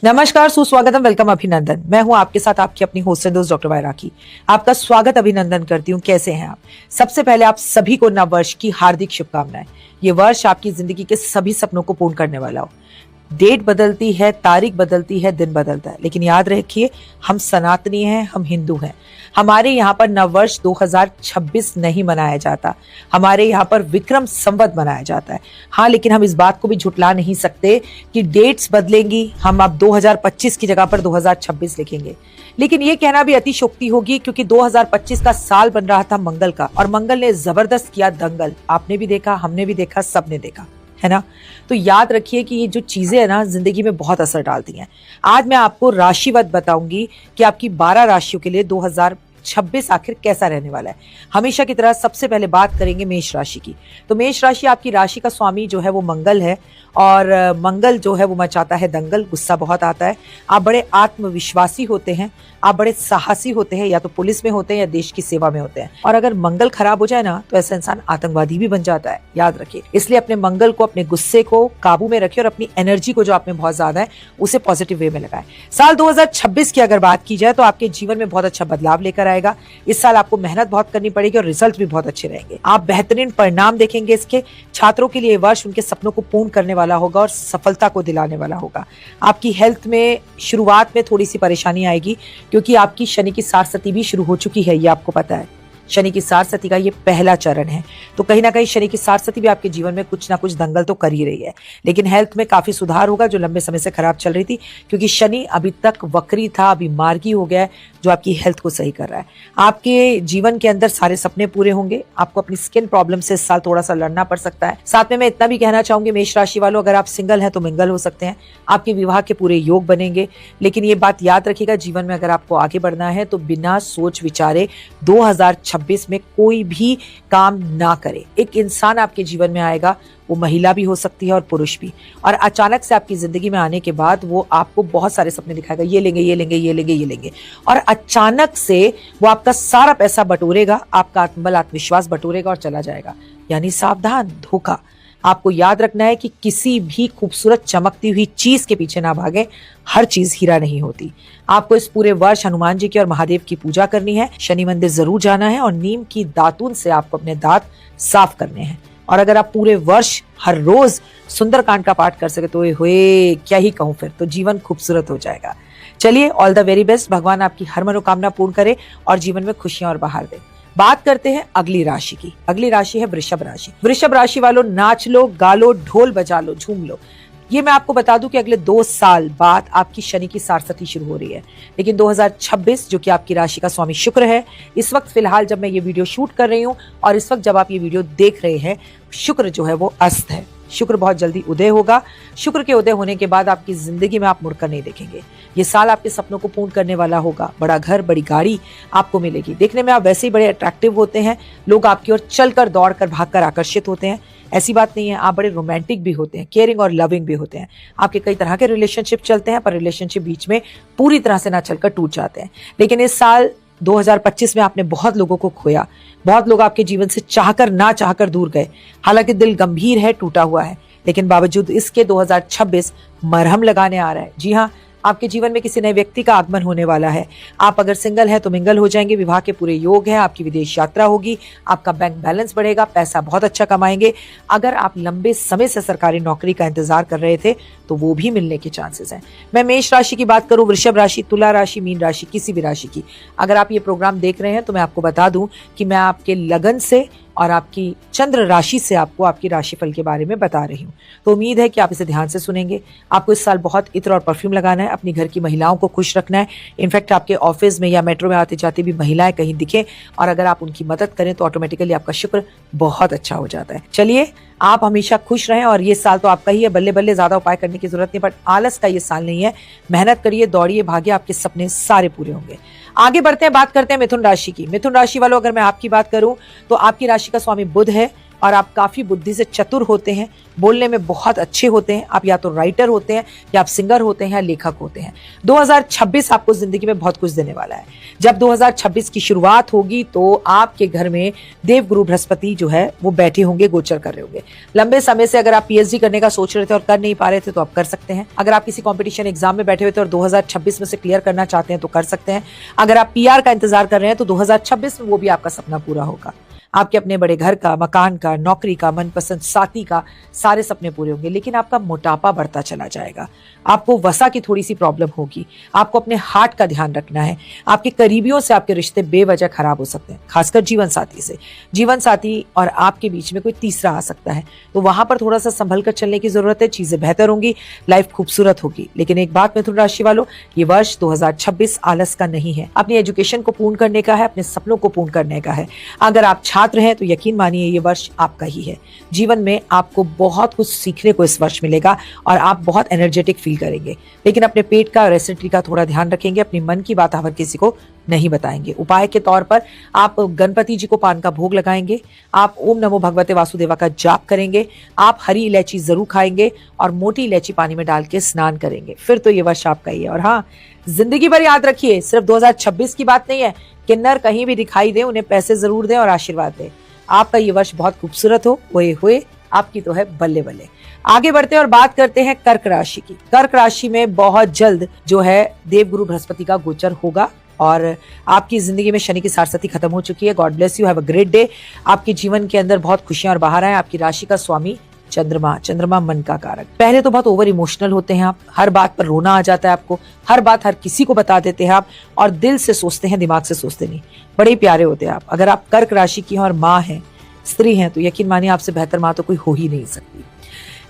नमस्कार, सुस्वागतम, वेलकम, अभिनंदन। मैं हूं आपके साथ आपकी अपनी होस्ट एंड दोस्त डॉक्टर वायरा की। आपका स्वागत अभिनंदन करती हूं। कैसे हैं आप? सबसे पहले आप सभी को नव वर्ष की हार्दिक शुभकामनाएं। ये वर्ष आपकी जिंदगी के सभी सपनों को पूर्ण करने वाला हो। डेट बदलती है, तारीख बदलती है, दिन बदलता है, लेकिन याद रखिए हम सनातनी हैं, हम हिंदू हैं। हमारे यहाँ पर नववर्ष 2026 नहीं मनाया जाता, हमारे यहाँ पर विक्रम संवत मनाया जाता है। हाँ, लेकिन हम इस बात को भी झुटला नहीं सकते कि डेट्स बदलेंगी, हम अब 2025 की जगह पर 2026 लिखेंगे। लेकिन ये कहना भी अतिशयोक्ति होगी, क्योंकि 2025 का साल बन रहा था मंगल का, और मंगल ने जबरदस्त किया दंगल। आपने भी देखा, हमने भी देखा, सबने देखा, है ना। तो याद रखिए कि ये जो चीजें है ना, जिंदगी में बहुत असर डालती हैं। आज मैं आपको राशिवत बताऊंगी कि आपकी 12 राशियों के लिए 2026 आखिर कैसा रहने वाला है। हमेशा की तरह सबसे पहले बात करेंगे मेष राशि की। तो मेष राशि, आपकी राशि का स्वामी जो है वो मंगल है, और मंगल जो है वो मचाता है दंगल, गुस्सा बहुत आता है। आप बड़े आत्मविश्वासी होते हैं, आप बड़े साहसी होते हैं, या तो पुलिस में होते हैं या देश की सेवा में होते हैं। और अगर मंगल खराब हो जाए ना, तो ऐसा इंसान आतंकवादी भी बन जाता है, याद रखिए। इसलिए अपने मंगल को, अपने गुस्से को काबू में रखिए, और अपनी एनर्जी को जो आप में बहुत ज्यादा है उसे पॉजिटिव वे में लगाएं। साल 2026 की अगर बात की जाए तो आपके जीवन में बहुत अच्छा बदलाव लेकर आएगा। इस साल आपको मेहनत बहुत करनी पड़ेगी और रिजल्ट भी बहुत अच्छे रहेंगे। आप बेहतरीन परिणाम देखेंगे। इसके छात्रों के लिए वर्ष उनके सपनों को पूर्ण करने वाला होगा और सफलता को दिलाने वाला होगा। आपकी हेल्थ में शुरुआत में थोड़ी सी परेशानी आएगी, क्योंकि आपकी शनि की साढ़सती भी शुरू हो चुकी है, ये आपको पता है। शनि की साढ़सती का ये पहला चरण है, तो कहीं ना कहीं शनि की साढ़सती भी आपके जीवन में कुछ ना कुछ दंगल तो कर ही रही है। लेकिन हेल्थ में काफी सुधार होगा, जो लंबे समय से खराब चल रही थी, क्योंकि शनि अभी तक वक्री था, अभी मार्गी हो गया है, जो आपकी हेल्थ को सही कर रहा है। आपके जीवन के अंदर सारे सपने पूरे होंगे। आपको अपनी स्किन प्रॉब्लम से इस साल थोड़ा सा लड़ना पड़ सकता है। साथ में मैं इतना भी कहना चाहूंगी, मेष राशि वालों, अगर आप सिंगल हैं तो मिंगल हो सकते हैं। आपके विवाह के पूरे योग बनेंगे। लेकिन ये बात याद रखिएगा, जीवन में अगर आपको आगे बढ़ना है तो बिना सोच विचारे 2026 में कोई भी काम ना करे। एक इंसान आपके जीवन में आएगा, वो महिला भी हो सकती है और पुरुष भी, और अचानक से आपकी जिंदगी में आने के बाद वो आपको बहुत सारे सपने दिखाएगा, ये लेंगे, ये लेंगे, ये लेंगे, ये लेंगे, और अचानक से वो आपका सारा पैसा बटोरेगा, आपका आत्मबल, आत्मविश्वास बटोरेगा और चला जाएगा। यानी सावधान, धोखा। आपको याद रखना है कि किसी भी खूबसूरत चमकती हुई चीज के पीछे ना भागे, हर चीज हीरा नहीं होती। आपको इस पूरे वर्ष हनुमान जी की और महादेव की पूजा करनी है, शनि मंदिर जरूर जाना है, और नीम की दातून से आपको अपने दांत साफ करने हैं। और अगर आप पूरे वर्ष हर रोज सुंदरकांड का पाठ कर सके तो हुए क्या ही कहूं, फिर तो जीवन खूबसूरत हो जाएगा। चलिए, ऑल द वेरी बेस्ट। भगवान आपकी हर मनोकामना पूर्ण करे और जीवन में खुशियां और बहार दे। बात करते हैं अगली राशि की। अगली राशि है वृषभ राशि। वृषभ राशि वालों, नाच लो, गा लो, ढोल बजा लो, झूम लो। ये मैं आपको बता दूं कि अगले 2 साल बाद आपकी शनि की साढ़सती शुरू हो रही है। लेकिन 2026, जो कि आपकी राशि का स्वामी शुक्र है, इस वक्त फिलहाल जब मैं ये वीडियो शूट कर रही हूं और इस वक्त जब आप ये वीडियो देख रहे हैं, शुक्र जो है वो अस्त है। शुक्र बहुत जल्दी उदय होगा। शुक्र के उदय होने के बाद आपकी जिंदगी में आप मुड़कर नहीं देखेंगे। ये साल आपके सपनों को पूर्ण करने वाला होगा। बड़ा घर, बड़ी गाड़ी आपको मिलेगी। देखने में आप वैसे ही बड़े अट्रैक्टिव होते हैं, लोग आपकी ओर चलकर, दौड़कर, भागकर आकर्षित होते हैं। ऐसी बात नहीं है, आप बड़े रोमांटिक भी होते हैं, केयरिंग और लविंग भी होते हैं। आपके कई तरह के रिलेशनशिप चलते हैं, पर रिलेशनशिप बीच में पूरी तरह से ना चलकर टूट जाते हैं। लेकिन इस साल 2025 में आपने बहुत लोगों को खोया। बहुत लोग आपके जीवन से चाहकर ना चाहकर दूर गए। हालांकि दिल गंभीर है, टूटा हुआ है, लेकिन बावजूद इसके 2026 मरहम लगाने आ रहा है। जी हाँ, आपके जीवन में किसी नए व्यक्ति का आगमन होने वाला है। आप अगर सिंगल हैं तो मिंगल हो जाएंगे। विवाह के पूरे योग हैं। आपकी विदेश यात्रा होगी। आपका बैंक बैलेंस बढ़ेगा, पैसा बहुत अच्छा कमाएंगे। अगर आप लंबे समय से सरकारी नौकरी का इंतजार कर रहे थे तो वो भी मिलने के चांसेस हैं। मैं मेष राशि की बात करूं, वृषभ राशि, तुला राशि, मीन राशि, किसी भी राशि की अगर आप ये प्रोग्राम देख रहे हैं तो मैं आपको बता दूं कि मैं आपके लगन से और आपकी चंद्र राशि से आपको आपकी राशिफल के बारे में बता रही हूँ। तो उम्मीद है कि आप इसे ध्यान से सुनेंगे। आपको इस साल बहुत इत्र और परफ्यूम लगाना है, अपनी घर की महिलाओं को खुश रखना है। इनफैक्ट आपके ऑफिस में या मेट्रो में आते जाते भी महिलाएं कहीं दिखें, और अगर आप उनकी मदद करें तो ऑटोमेटिकली आपका शुक्र बहुत अच्छा हो जाता है। चलिए, आप हमेशा खुश रहें, और ये साल तो आपका ही है। बल्ले बल्ले, ज्यादा उपाय करने की जरूरत नहीं, बट आलस का ये साल नहीं है। मेहनत करिए, दौड़िए, भागिए, आपके सपने सारे पूरे होंगे। आगे बढ़ते हैं, बात करते हैं मिथुन राशि की। मिथुन राशि वालों, अगर मैं आपकी बात करूं तो आपकी राशि का स्वामी बुध है, और आप काफी बुद्धि से चतुर होते हैं, बोलने में बहुत अच्छे होते हैं। आप या तो राइटर होते हैं, या आप सिंगर होते हैं, या लेखक होते हैं। 2026 आपको जिंदगी में बहुत कुछ देने वाला है। जब 2026 की शुरुआत होगी तो आपके घर में देवगुरु बृहस्पति जो है वो बैठे होंगे, गोचर कर रहे होंगे। लंबे समय से अगर आप पीएचडी करने का सोच रहे थे और कर नहीं पा रहे थे तो आप कर सकते हैं। अगर आप किसी कॉम्पिटिशन एग्जाम में बैठे हुए थे और 2026 में से क्लियर करना चाहते हैं तो कर सकते हैं। अगर आप पीआर का इंतजार कर रहे हैं तो 2026 में वो भी आपका सपना पूरा होगा। आपके अपने बड़े घर का, मकान का, नौकरी का, मनपसंद साथी का, सारे सपने पूरे होंगे। लेकिन आपका मोटापा बढ़ता चला जाएगा, आपको वसा की थोड़ी सी प्रॉब्लम होगी। आपको अपने हार्ट का ध्यान रखना है। आपके करीबियों से आपके रिश्ते बेवजह खराब हो सकते हैं, खासकर जीवन साथी से। जीवन साथी और आपके बीच में कोई तीसरा आ सकता है, तो वहां पर थोड़ा सा संभल कर चलने की जरूरत है। चीजें बेहतर होंगी, लाइफ खूबसूरत होगी। लेकिन एक बात मिथुन राशि वालों, ये वर्ष 2026 आलस का नहीं है। अपनी एजुकेशन को पूर्ण करने का है, अपने सपनों को पूर्ण करने का है। अगर आप छात्र हैं तो यकीन मानिए ये वर्ष आपका ही है। जीवन में आपको बहुत कुछ सीखने को इस वर्ष मिलेगा और आप बहुत एनर्जेटिक फील करेंगे। लेकिन अपने पेट का और एसिडिटी का थोड़ा ध्यान रखेंगे। अपनी मन की बात हर किसी को नहीं बताएंगे। उपाय के तौर पर आप गणपति जी को पान का भोग लगाएंगे। आप ओम नमो भगवते वासुदेवा का जाप करेंगे। आप हरी इलायची जरूर खाएंगे और मोटी इलायची पानी में डाल के स्नान करेंगे। फिर तो ये वर्ष आपका ही है। और हाँ, जिंदगी भर याद रखिए, सिर्फ 2026 की बात नहीं है। किन्नर कहीं भी दिखाई दे, उन्हें पैसे जरूर दें और आशीर्वाद दें। आपका ये वर्ष बहुत खूबसूरत हो, ओए हुए आपकी तो है बल्ले बल्ले। आगे बढ़ते हैं और बात करते हैं कर्क राशि की। कर्क राशि में बहुत जल्द जो है देवगुरु बृहस्पति का गोचर होगा और आपकी जिंदगी में शनि की सारसती खत्म हो चुकी है। God bless you, have a great day. आपके जीवन के अंदर बहुत खुशियां और बहार आए। आपकी राशि का स्वामी चंद्रमा मन का कारक। पहले तो बहुत ओवर इमोशनल होते हैं आप, हर बात पर रोना आ जाता है आपको, हर बात हर किसी को बता देते हैं आप और दिल से सोचते हैं, दिमाग से सोचते नहीं। बड़े प्यारे होते हैं आप। अगर आप कर्क राशि की हैं और माँ हैं, स्त्री हैं, तो यकीन मानिए आपसे बेहतर माँ तो कोई हो ही नहीं सकती।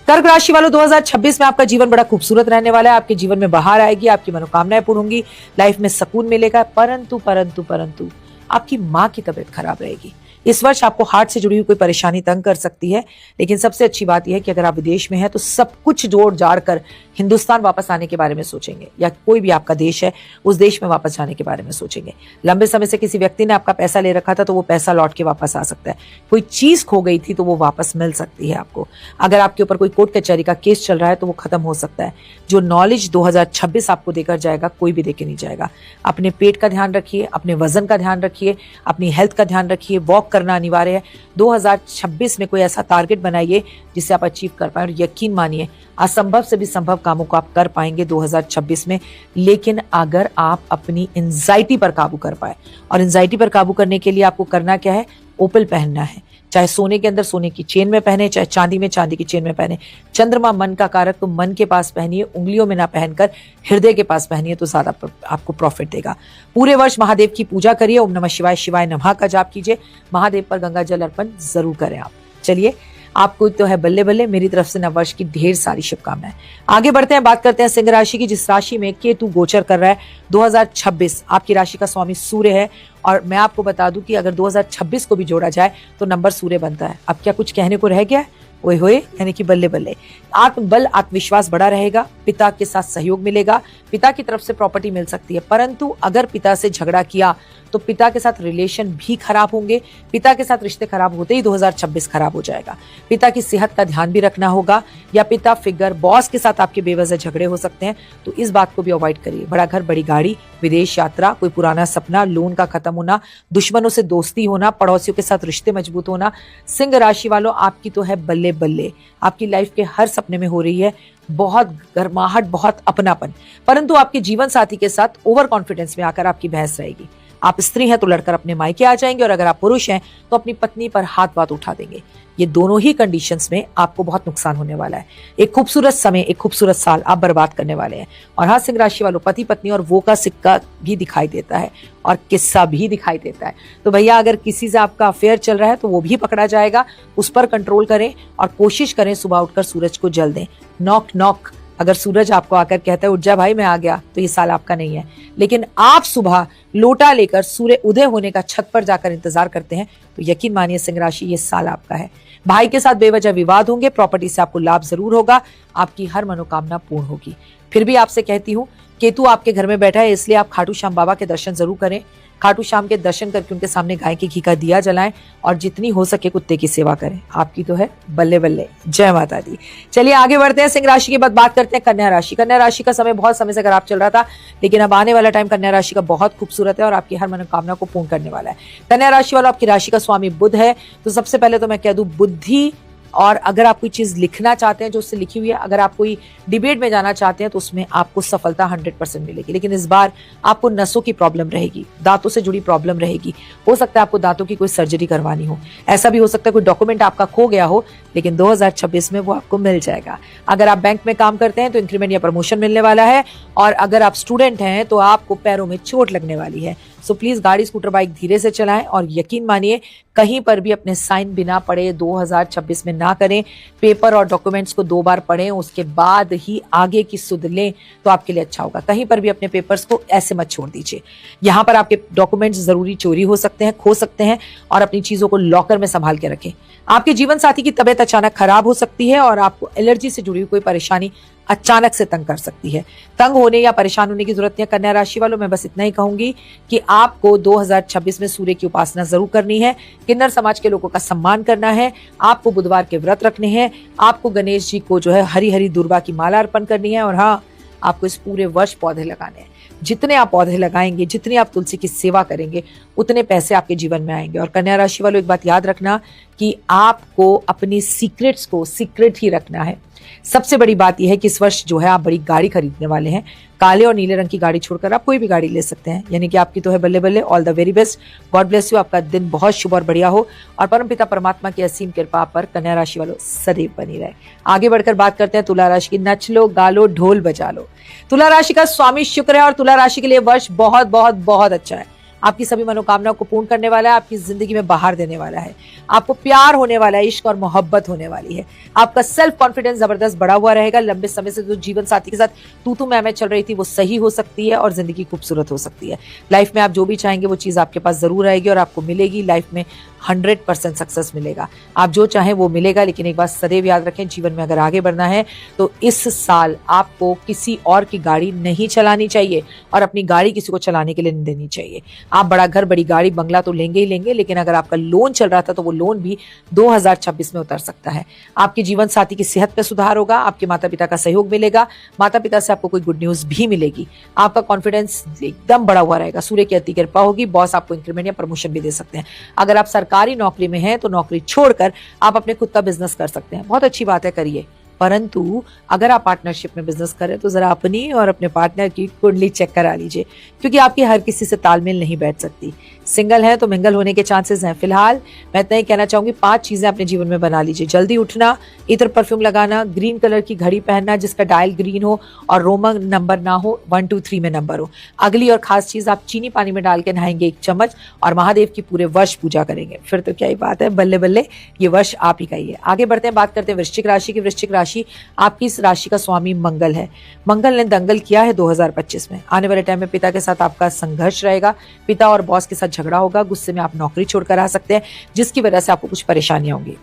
कर्क राशि वालों, 2026 में आपका जीवन बड़ा खूबसूरत रहने वाला है। आपके जीवन में बहार आएगी, आपकी मनोकामनाएं पूर्ण होंगी, लाइफ में सुकून मिलेगा। परंतु आपकी माँ की तबीयत खराब रहेगी। इस वर्ष आपको हार्ट से जुड़ी हुई कोई परेशानी तंग कर सकती है। लेकिन सबसे अच्छी बात यह है कि अगर आप विदेश में हैं तो सब कुछ जोड़ जाड़ कर हिंदुस्तान वापस आने के बारे में सोचेंगे, या कोई भी आपका देश है उस देश में वापस जाने के बारे में सोचेंगे। लंबे समय से किसी व्यक्ति ने आपका पैसा ले रखा था तो वो पैसा लौट के वापस आ सकता है। कोई चीज खो गई थी तो वो वापस मिल सकती है आपको। अगर आपके ऊपर कोई कोर्ट कचहरी का केस चल रहा है तो वो खत्म हो सकता है। जो नॉलेज 2026 आपको देकर जाएगा कोई भी देके नहीं जाएगा। अपने पेट का ध्यान रखिए, अपने वजन का ध्यान रखिए, अपनी हेल्थ का ध्यान रखिए। वॉक करना अनिवार्य है। 2026 में कोई ऐसा टारगेट बनाइए जिसे आप अचीव कर पाए और यकीन मानिए असंभव से भी संभव कामों को आप कर पाएंगे 2026 में। लेकिन अगर आप अपनी एंजाइटी पर काबू कर पाए, और एंजाइटी पर काबू करने के लिए आपको करना क्या है, ओपल पहनना है। चाहे सोने के अंदर सोने की चेन में पहने, चाहे चांदी में चांदी की चेन में पहने। चंद्रमा मन का कारक, तो मन के पास पहनिए, उंगलियों में ना पहनकर हृदय के पास पहनिए तो ज्यादा आपको प्रॉफिट देगा। पूरे वर्ष महादेव की पूजा करिए। ओम नमः शिवाय, शिवाय नमः का जाप कीजिए। महादेव पर गंगा जल अर्पण जरूर करें आप। चलिए, आपको तो है बल्ले बल्ले। मेरी तरफ से नववर्ष की ढेर सारी शुभकामनाएं। आगे बढ़ते हैं, बात करते हैं सिंह राशि की, जिस राशि में केतु गोचर कर रहा है। 2026 आपकी राशि का स्वामी सूर्य है और मैं आपको बता दूं कि अगर 2026 को भी जोड़ा जाए तो नंबर सूर्य बनता है। अब क्या कुछ कहने को रह गया है? ओए होए, यानी कि बल्ले बल्ले। आत्मबल, आत्मविश्वास बड़ा रहेगा। पिता के साथ सहयोग मिलेगा। पिता की तरफ से प्रॉपर्टी मिल सकती है। परंतु अगर पिता से झगड़ा किया तो पिता के साथ रिलेशन भी खराब होंगे। पिता के साथ रिश्ते खराब होते ही 2026 खराब हो जाएगा। पिता की सेहत का ध्यान भी रखना होगा, या पिता फिगर, बॉस के साथ आपके बेवजह झगड़े हो सकते हैं, तो इस बात को भी अवॉइड करिए। बड़ा घर, बड़ी गाड़ी, विदेश यात्रा, कोई पुराना सपना, लोन का खत्म होना, दुश्मनों से दोस्ती होना, पड़ोसियों के साथ रिश्ते मजबूत होना। सिंह राशि वालों, आपकी तो है बल्ले बल्ले। आपकी लाइफ के हर सपने में हो रही है बहुत गर्माहट, बहुत अपनापन। परंतु आपके जीवन साथी के साथ ओवर कॉन्फिडेंस में आकर आपकी बहस रहेगी। आप स्त्री हैं तो लड़कर अपने मायके आ जाएंगे, और अगर आप पुरुष हैं तो अपनी पत्नी पर हाथ बात उठा देंगे। ये दोनों ही कंडीशंस में आपको बहुत नुकसान होने वाला है। एक खूबसूरत समय, एक खूबसूरत साल आप बर्बाद करने वाले हैं। और हाँ, सिंह राशि वालों, पति पत्नी और वो का सिक्का भी दिखाई देता है और किस्सा भी दिखाई देता है। तो भैया, अगर किसी से आपका अफेयर चल रहा है तो वो भी पकड़ा जाएगा। उस पर कंट्रोल करें और कोशिश करें सुबह उठकर सूरज को जल दें। नॉक नॉक, अगर सूरज आपको आकर कहता है उठ जा भाई मैं आ गया, तो ये साल आपका नहीं है। लेकिन आप सुबह लोटा लेकर सूर्य उदय होने का छत पर जाकर इंतजार करते हैं तो यकीन मानिए सिंह राशि, ये साल आपका है। भाई के साथ बेवजह विवाद होंगे, प्रॉपर्टी से आपको लाभ जरूर होगा, आपकी हर मनोकामना पूर्ण होगी। फिर भी आपसे कहती हूँ, केतु आपके घर में बैठा है, इसलिए आप खाटू श्याम बाबा के दर्शन जरूर करें। खाटू श्याम के दर्शन करके उनके सामने गाय के घी का दिया जलाएं और जितनी हो सके कुत्ते की सेवा करें। आपकी तो है बल्ले बल्ले। जय माता दी। चलिए आगे बढ़ते हैं। सिंह राशि के बाद बात करते हैं कन्या राशि। कन्या राशि का समय बहुत समय से खराब चल रहा था, लेकिन अब आने वाला टाइम कन्या राशि का बहुत खूबसूरत है और आपकी हर मनोकामना को पूर्ण करने वाला है। कन्या राशि वालों, आपकी राशि का स्वामी बुध है, तो सबसे पहले तो मैं कह दूं बुद्धि, और अगर आप कोई चीज लिखना चाहते हैं जो उससे लिखी हुई है, अगर आप कोई डिबेट में जाना चाहते हैं तो उसमें आपको सफलता 100% मिलेगी। लेकिन इस बार आपको नसों की प्रॉब्लम रहेगी, दांतों से जुड़ी प्रॉब्लम रहेगी। हो सकता है आपको दांतों की कोई सर्जरी करवानी हो, ऐसा भी हो सकता है कोई डॉक्यूमेंट आपका खो गया हो, लेकिन 2026 में वो आपको मिल जाएगा। अगर आप बैंक में काम करते हैं तो इंक्रीमेंट या प्रमोशन मिलने वाला है, और अगर आप स्टूडेंट हैं तो आपको पैरों में चोट लगने वाली है। सो प्लीज गाड़ी स्कूटर बाइक धीरे से चलाएं और यकीन मानिए कहीं पर भी अपने साइन बिना पढ़े 2026 में ना करें। पेपर और डॉक्यूमेंट्स को 2 बार पढ़ें, उसके बाद ही आगे की सुध लें तो आपके लिए अच्छा होगा। कहीं पर भी अपने पेपर्स को ऐसे मत छोड़ दीजिए। यहाँ पर आपके डॉक्यूमेंट्स जरूरी चोरी हो सकते हैं, खो सकते हैं, और अपनी चीजों को लॉकर में संभाल के रखें। आपके जीवन साथी की तबीयत अचानक खराब हो सकती है और आपको एलर्जी से जुड़ी हुई कोई परेशानी अचानक से तंग कर सकती है। तंग होने या परेशान होने की जरूरत नहीं है कन्या राशि वालों। मैं बस इतना ही कहूंगी कि आपको 2026 में सूर्य की उपासना जरूर करनी है, किन्नर समाज के लोगों का सम्मान करना है, आपको बुधवार के व्रत रखने हैं, आपको गणेश जी को जो है हरी हरी दुर्वा की माला अर्पण करनी है, और हाँ, आपको इस पूरे वर्ष पौधे लगाने हैं। जितने आप पौधे लगाएंगे, जितनी आप तुलसी की सेवा करेंगे, उतने पैसे आपके जीवन में आएंगे। और कन्या राशि वालों, एक बात याद रखना कि आपको अपनी सीक्रेट्स को सीक्रेट ही रखना है। सबसे बड़ी बात यह है कि इस वर्ष जो है आप बड़ी गाड़ी खरीदने वाले हैं। काले और नीले रंग की गाड़ी छोड़कर आप कोई भी गाड़ी ले सकते हैं, यानी कि आपकी तो है बल्ले बल्ले। All the very best, God bless you. आपका दिन बहुत शुभ और बढ़िया हो, और परमपिता परमात्मा की असीम कृपा पर कन्या राशि वालों सदैव बनी रहे। आगे बढ़कर बात करते हैं तुला राशि की। नच लो, गालो, ढोल बजा लो। तुला राशि का स्वामी शुक्र है और तुला राशि के लिए वर्ष बहुत बहुत बहुत अच्छा है। आपकी सभी मनोकामनाओं को पूर्ण करने वाला है, आपकी जिंदगी में बाहर देने वाला है, आपको प्यार होने वाला है, इश्क और मोहब्बत होने वाली है। आपका सेल्फ कॉन्फिडेंस जबरदस्त बढ़ा हुआ रहेगा। लंबे समय से जो जीवन साथी के साथ तू मैं चल रही थी वो सही हो सकती है और जिंदगी खूबसूरत हो सकती है। लाइफ में आप जो भी चाहेंगे वो चीज आपके पास जरूर आएगी और आपको मिलेगी। लाइफ में 100% सक्सेस मिलेगा। आप जो चाहें वो मिलेगा। लेकिन एक बात सदैव याद रखें, जीवन में अगर आगे बढ़ना है तो इस साल आपको किसी और की गाड़ी नहीं चलानी चाहिए और अपनी गाड़ी किसी को चलाने के लिए नहीं देनी चाहिए। आप बड़ा घर, बड़ी गाड़ी, बंगला तो लेंगे ही लेंगे, लेकिन अगर आपका लोन चल रहा था तो वो लोन भी 2026 में उतर सकता है। आपके जीवन साथी की सेहत में सुधार होगा, आपके माता पिता का सहयोग मिलेगा, माता पिता से आपको कोई गुड न्यूज भी मिलेगी। आपका कॉन्फिडेंस एकदम बढ़ा हुआ रहेगा, सूर्य की अति कृपा होगी, बॉस आपको इंक्रीमेंट या प्रमोशन भी दे सकते हैं। अगर आप सरकारी नौकरी में हैं तो नौकरी छोड़कर आप अपने खुद का बिजनेस कर सकते हैं। बहुत अच्छी बात है, करिए। परंतु अगर आप पार्टनरशिप में बिजनेस करें तो जरा अपनी और अपने पार्टनर की कुंडली चेक करा लीजिए, क्योंकि आपकी हर किसी से तालमेल नहीं बैठ सकती। सिंगल है तो मिंगल होने के चांसेस हैं। फिलहाल मैं इतना ही कहना चाहूंगी, 5 चीजें अपने जीवन में बना लीजिए। जल्दी उठना, इतर परफ्यूम लगाना, ग्रीन कलर की घड़ी पहनना जिसका डायल ग्रीन हो और रोमन नंबर ना हो, 1 2 3 में नंबर हो। अगली और खास चीज, आप चीनी पानी में डाल के नहाएंगे 1 चम्मच और महादेव की पूरे वर्ष पूजा करेंगे। फिर तो क्या ही बात है, बल्ले बल्ले, ये वर्ष आप ही का ही है। आगे बढ़ते हैं, बात करते हैं वृश्चिक राशि की। वृश्चिक राशि, आपकी इस राशि का स्वामी मंगल है। मंगल ने दंगल किया है 2025 में। आने वाले टाइम में पिता के साथ आपका संघर्ष रहेगा, पिता और बॉस के साथ झगड़ा होगा, गुस्से में आप नौकरी छोड़कर आ सकते हैं, जिसकी वजह से आपको कुछ परेशानियां होंगी।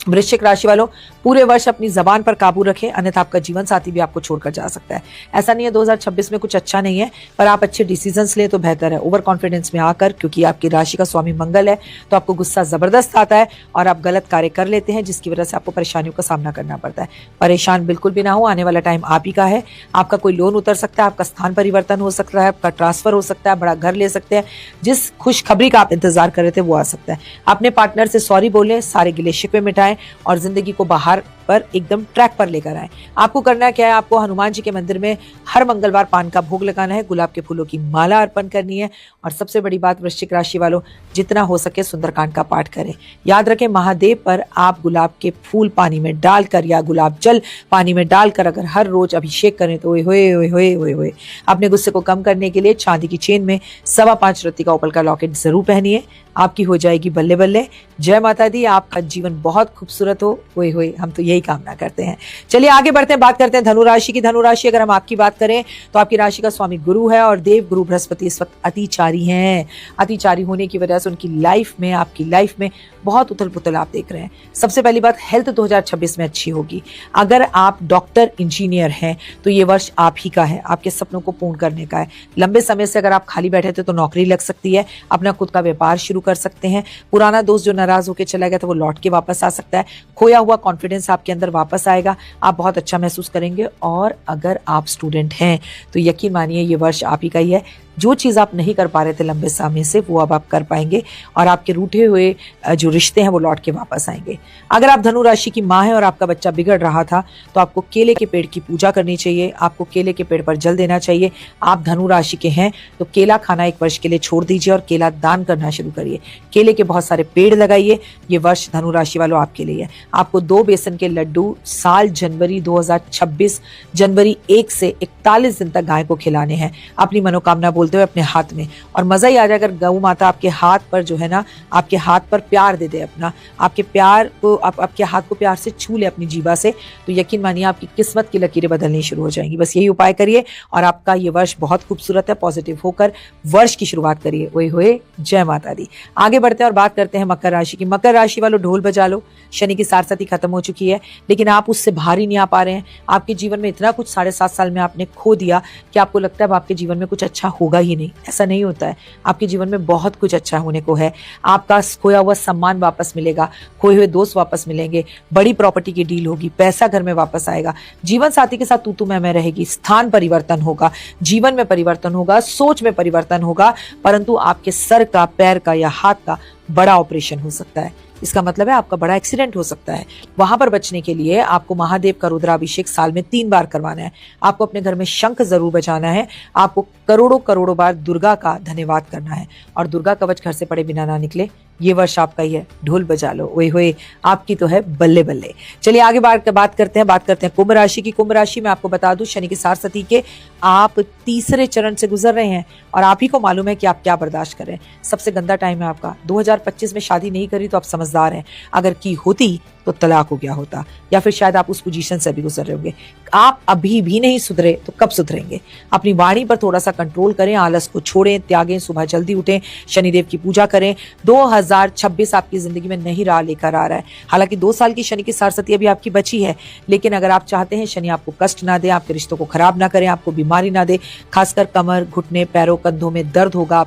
वृश्चिक राशि वालों, पूरे वर्ष अपनी जबान पर काबू रखें, अन्यथा आपका जीवन साथी भी आपको छोड़कर जा सकता है। ऐसा नहीं है 2026 में कुछ अच्छा नहीं है, पर आप अच्छे डिसीजंस लें तो बेहतर है। ओवर कॉन्फिडेंस में आकर, क्योंकि आपकी राशि का स्वामी मंगल है, तो आपको गुस्सा जबरदस्त आता है और आप गलत कार्य कर लेते हैं, जिसकी वजह से आपको परेशानियों का सामना करना पड़ता है। परेशान बिल्कुल भी ना हो, आने वाला टाइम आप ही का है। आपका कोई लोन उतर सकता है, आपका स्थान परिवर्तन हो सकता है, आपका ट्रांसफर हो सकता है, बड़ा घर ले सकते हैं, जिस खुशखबरी का आप इंतजार कर रहे थे वो आ सकता है। अपने पार्टनर से सॉरी बोलें, सारे गिले शिकवे मिटाएं और जिंदगी को बाहर पर एकदम ट्रैक पर लेकर आए। आपको करना क्या है, आपको हनुमान जी के मंदिर में हर मंगलवार पान का भोग लगाना है, गुलाब के फूलों की माला अर्पण करनी है, और सबसे बड़ी बात वृश्चिक राशि वालों, जितना हो सके सुंदरकांड का पाठ करें। याद रखें, महादेव पर आप गुलाब के फूल पानी में डालकर या गुलाब जल पानी में डालकर अगर हर रोज अभिषेक करें तो ओए होए ओए होए ओए होए। अपने गुस्से को कम करने के लिए चांदी की चेन में 5.25 रत्ती का ओपल का लॉकेट जरूर पहनिए, आपकी हो जाएगी बल्ले बल्ले। जय माता दी, आपका जीवन बहुत खूबसूरत हो। ओए होए, हम तो यही यही कामना करते हैं। चलिए आगे बढ़ते हैं, बात करते हैं धनु राशि की। धनु राशि अगर हम आपकी बात करें तो आपकी राशि का स्वामी गुरु है और देव गुरु बृहस्पति इस वक्त अतिचारी हैं। अतिचारी होने की वजह से उनकी लाइफ में, आपकी लाइफ में बहुत उथल पुथल आप देख रहे हैं। सबसे पहली बात, हेल्थ 2026 में अच्छी होगी। अगर आप डॉक्टर, इंजीनियर हैं तो ये वर्ष आप ही का है, आपके सपनों को पूर्ण करने का है। लंबे समय से अगर आप खाली बैठे थे तो नौकरी लग सकती है, अपना खुद का व्यापार शुरू कर सकते हैं। पुराना दोस्त जो नाराज होकर चला गया था वो लौट के वापस आ सकता है। खोया हुआ कॉन्फिडेंस आपके अंदर वापस आएगा, आप बहुत अच्छा महसूस करेंगे। और अगर आप स्टूडेंट हैं तो यकीन मानिए ये वर्ष आप ही का ही है। जो चीज़ आप नहीं कर पा रहे थे लंबे समय से वो अब आप कर पाएंगे और आपके रूठे हुए जो रिश्ते हैं वो लौट के वापस आएंगे। अगर आप धनु राशि की माँ हैं और आपका बच्चा बिगड़ रहा था तो आपको केले के पेड़ की पूजा करनी चाहिए, आपको केले के पेड़ पर जल देना चाहिए। आप धनु राशि के हैं तो केला खाना एक वर्ष के लिए छोड़ दीजिए और केला दान करना शुरू करिए। केले के बहुत सारे पेड़ लगाइए। ये वर्ष धनु राशि वालों आपके लिए है। आपको 2 बेसन के लड्डू साल जनवरी 2026 जनवरी 1 से 41 दिन तक गाय को खिलाने हैं, अपनी मनोकामना बोलते हुए अपने हाथ में। और मजा ही आ जाए अगर गौ माता आपके हाथ पर जो है ना, आपके हाथ पर प्यार दे दे अपना, आपके प्यार को, आपके हाथ को प्यार से छू ले अपनी जीवा से, तो यकीन मानिए आपकी किस्मत की लकीरें बदलनी शुरू हो जाएंगी। बस यही उपाय करिए और आपका ये वर्ष बहुत खूबसूरत है। पॉजिटिव होकर वर्ष की शुरुआत करिए। ओए होए, जय माता दी। आगे बढ़ते हैं और बात करते हैं मकर राशि की। मकर राशि वालों ढोल बजा लो, शनि की सारसती खत्म हो चुकी है लेकिन आप उससे बाहर ही नहीं आ पा रहे हैं। आपके जीवन में इतना कुछ 7.5 साल में आपने खो दिया कि आपको लगता है अब आपके जीवन में कुछ अच्छा होगा ही नहीं। ऐसा नहीं होता है, आपके जीवन में बहुत कुछ अच्छा होने को है। आपका खोया हुआ सम्मान वापस मिलेगा, खोए हुए दोस्त वापस मिलेंगे, बड़ी प्रॉपर्टी की डील होगी, पैसा घर में वापस आएगा, जीवन साथी के साथ तू मैं रहेगी, स्थान परिवर्तन होगा, जीवन में परिवर्तन होगा, सोच में परिवर्तन होगा, परंतु आपके सर का, पैर का या हाथ का बड़ा ऑपरेशन हो सकता है। इसका मतलब है आपका बड़ा एक्सीडेंट हो सकता है। वहां पर बचने के लिए आपको महादेव का रुद्राभिषेक साल में 3 बार करवाना है। आपको अपने घर में शंख जरूर बजाना है। आपको करोड़ों करोड़ों बार दुर्गा का धन्यवाद करना है और दुर्गा कवच घर से पड़े बिना ना निकले। ये वर्ष आपका ही है, ढोल बजा लो। ओए होए, आपकी तो है बल्ले बल्ले। चलिए आगे बात करते हैं कुंभ राशि की। कुंभ राशि में आपको बता दूं, शनि की सारसती के आप 3रे चरण से गुजर रहे हैं और आप ही को मालूम है कि आप क्या बर्दाश्त कर रहे हैं। सबसे गंदा टाइम है आपका। 2025 में शादी नहीं करी तो आप समझदार हैं, अगर की होती तो तलाक हो गया होता, या फिर शायद आप उस पोजीशन से भी गुजर रहे होंगे। आप अभी भी नहीं सुधरे तो कब सुधरेंगे? अपनी वाणी पर थोड़ा सा कंट्रोल करें, आलस को छोड़ें, त्यागें, सुबह जल्दी उठें, शनिदेव की पूजा करें। 2026 आपकी जिंदगी में नहीं राह लेकर आ रहा है। हालांकि 2 साल की शनि की सारसती अभी आपकी बची है, लेकिन अगर आप चाहते हैं शनि आपको कष्ट ना दे, आपके रिश्तों को खराब ना करें, आपको बीमारी ना दे, खासकर कमर, घुटने, पैरों, कंधों में दर्द होगा,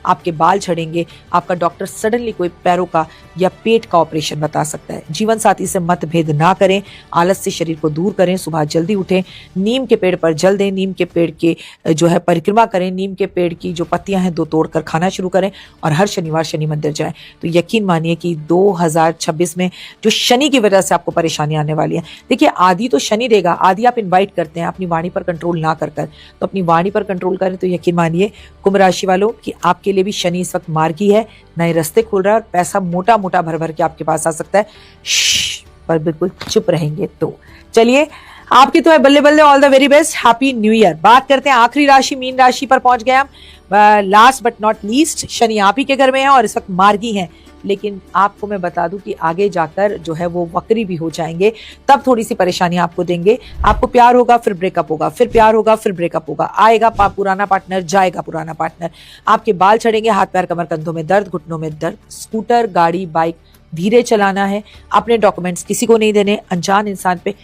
आपके बाल झड़ेंगे, आपका डॉक्टर सडनली कोई पैरों का या पेट का ऑपरेशन बता सकता है। जीवन साथी से मतभेद ना करें, आलस से शरीर को दूर करें, सुबह जल्दी उठें, नीम के पेड़ पर जल दें, नीम के पेड़ के जो है परिक्रमा करें, नीम के पेड़ की जो पत्तियां हैं 2 तोड़कर खाना शुरू करें और हर शनिवार शनि मंदिर जाएं। तो यकीन मानिए कि 2026 में जो शनि की वजह से आपको परेशानी आने वाली है, देखिए आदि तो शनि देगा, आदि आप इन्वाइट करते हैं अपनी वाणी पर कंट्रोल ना कर तो अपनी वाणी पर कंट्रोल करें। तो यकीन मानिए कुंभ राशि वालों कि आपके लिए भी शनि इस वक्त मार्गी है, नए रास्ते खोल रहा है और पैसा मोटा मोटा भर भर के आपके पास आ सकता है। पर बिल्कुल चुप रहेंगे तो। चलिए आपकी तो है बल्ले बल्ले, all the very best, happy new year. बात करते हैं आखिरी राशि मीन राशि पर पहुंच गए हम। Last but not least, Shani आप ही के घर में है और इस वक्त मार्गी है, लेकिन आपको मैं बता दूं कि आगे जाकर जो है वो वक्री भी हो जाएंगे, तब थोड़ी सी परेशानी आपको देंगे। आपको प्यार होगा, फिर ब्रेकअप होगा, फिर प्यार होगा, फिर ब्रेकअप होगा, आएगा पुराना पार्टनर, जाएगा पुराना पार्टनर। आपके बाल छड़ेंगे, हाथ पैर कमर कंधों में दर्द, घुटनों में दर्द। स्कूटर, गाड़ी, बाइक धीरे चलाना है, अपने डॉक्यूमेंट्स किसी को नहीं देने, अनजान इंसान पे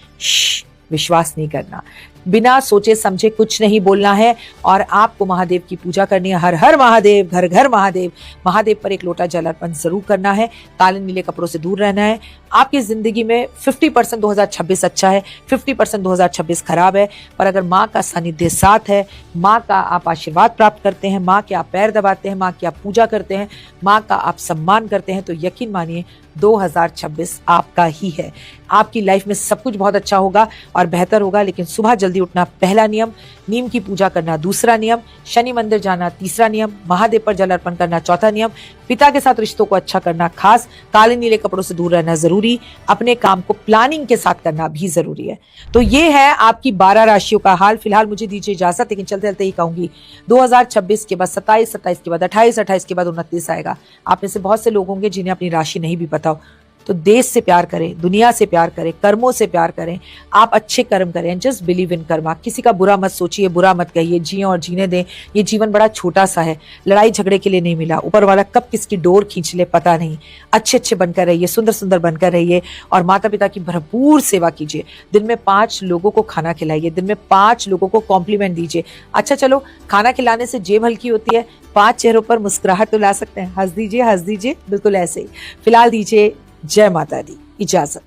विश्वास नहीं करना, बिना सोचे समझे कुछ नहीं बोलना है और आपको महादेव की पूजा करनी है। हर हर महादेव, घर घर महादेव। महादेव पर 1 लोटा जल अर्पण जरूर करना है, काले नीले कपड़ों से दूर रहना है। आपकी जिंदगी में 50% 2026 अच्छा है, 50% 2026 खराब है। पर अगर माँ का सानिध्य साथ है, माँ का आप आशीर्वाद प्राप्त करते हैं, माँ के आप पैर दबाते हैं, माँ की आप पूजा करते हैं, माँ का आप सम्मान करते हैं, तो यकीन मानिए 2026 आपका ही है। आपकी लाइफ में सब कुछ बहुत अच्छा होगा और बेहतर होगा। लेकिन सुबह जल्दी उठना पहला नियम, नीम की पूजा करना दूसरा नियम, शनि मंदिर जाना तीसरा नियम, महादेव पर जल अर्पण करना चौथा नियम, पिता के साथ रिश्तों को अच्छा करना खास, काले नीले कपड़ों से दूर रहना जरूरी, अपने काम को प्लानिंग के साथ करना भी जरूरी है। तो ये है आपकी 12 राशियों का हाल। फिलहाल मुझे दीजिए इजाजत, लेकिन चलते चलते ही कहूंगी 2026 के बाद 27, 27 के बाद 28, 28 के बाद 29 आएगा। आप में से बहुत से लोग होंगे जिन्हें अपनी राशि नहीं भी पता हो। तो देश से प्यार करें, दुनिया से प्यार करें, कर्मों से प्यार करें, आप अच्छे कर्म करें, जस्ट बिलीव इन कर्मा। किसी का बुरा मत सोचिए, बुरा मत कहिए, जिए और जीने दें। ये जीवन बड़ा छोटा सा है, लड़ाई झगड़े के लिए नहीं मिला। ऊपर वाला कब किसकी डोर खींच ले पता नहीं। अच्छे अच्छे बनकर रहिए, सुंदर सुंदर बनकर रहिए और माता पिता की भरपूर सेवा कीजिए। दिन में 5 लोगों को खाना खिलाइए, दिन में 5 लोगों को कॉम्प्लीमेंट दीजिए। अच्छा चलो, खाना खिलाने से जेब हल्की होती है, 5 चेहरों पर मुस्कुराहट तो ला सकते हैं। हंस दीजिए बिल्कुल ऐसे ही। फिलहाल दीजिए जय माता दी इजाजत।